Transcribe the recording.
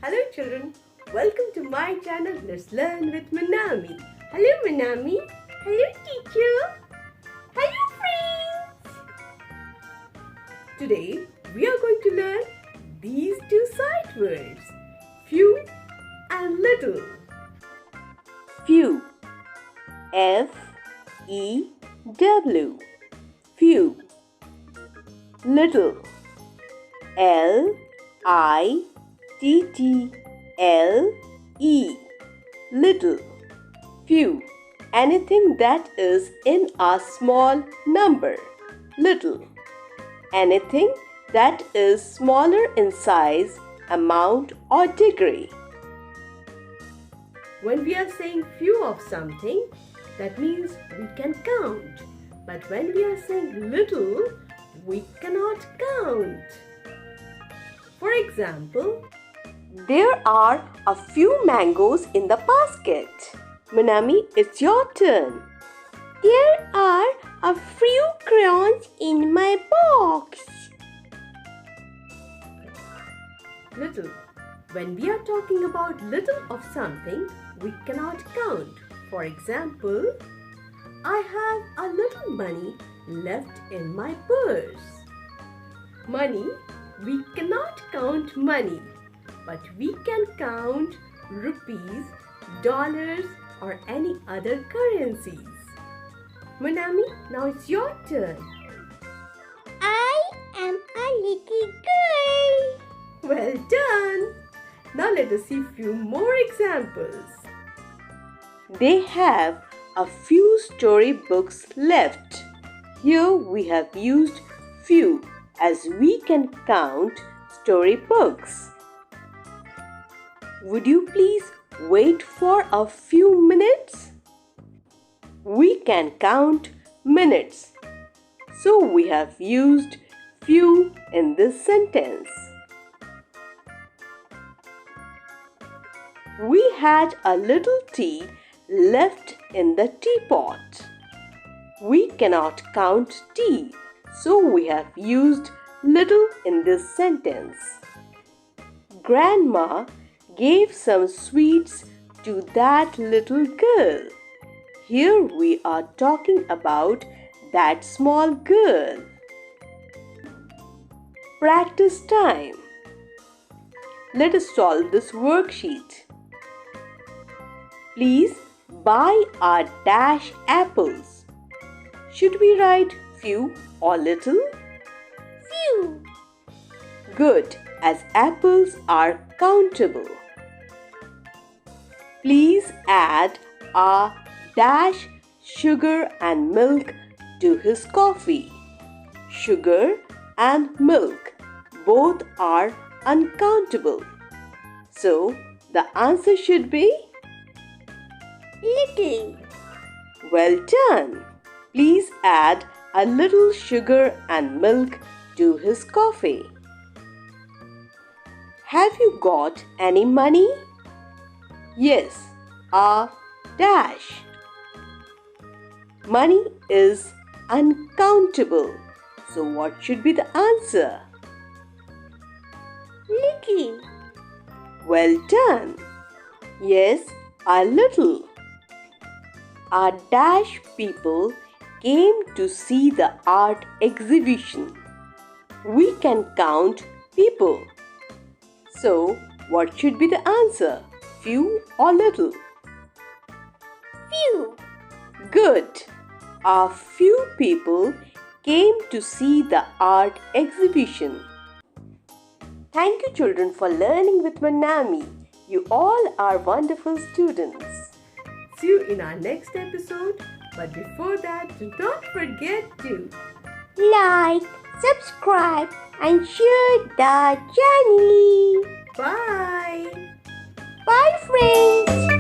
Hello children, welcome to my channel Let's Learn with Monami. Hello Monami. Hello teacher. Hello friends. Today we are going to learn these two sight words, few and little. Few. F-E-W. Few. Little. L-I-T-T-L-E. Little. Few. Anything that is in a small number. Little. Anything that is smaller in size, amount or degree. When we are saying few of something, that means we can count. But when we are saying little, we cannot count. For example, there are a few mangoes in the basket. Monami, it's your turn. There are a few crayons in my box. Little. When we are talking about little of something, we cannot count. For example, I have a little money left in my purse. Money, we cannot count money, but we can count rupees, dollars or any other currencies. Monami, now it's your turn. I am a little girl. Well done! Now let us see few more examples. They have a few storybooks left. Here we have used few as we can count storybooks. Would you please wait for a few minutes? We can count minutes. So we have used few in this sentence. We had a little tea left in the teapot. We cannot count tea, so we have used little in this sentence. Grandma gave some sweets to that little girl. Here we are talking about that small girl. Practice time. Let us solve this worksheet. Please buy our dash apples. Should we write few or little? Few. Good, as apples are countable. Please add a dash sugar and milk to his coffee. Sugar and milk both are uncountable. So the answer should be Little. well done. Please add a little sugar and milk to his coffee. Have you got any money? Yes, a dash. Money is uncountable. So what should be the answer? Little. Well done. Yes, a little. Our dash people came to see the art exhibition. We can count people. So, what should be the answer? Few or little? Few. Good. A few people came to see the art exhibition. Thank you children for learning with Monami. You all are wonderful students. See you in our next episode. But before that, do not forget to Like, subscribe and share the channel. bye. Bye friends.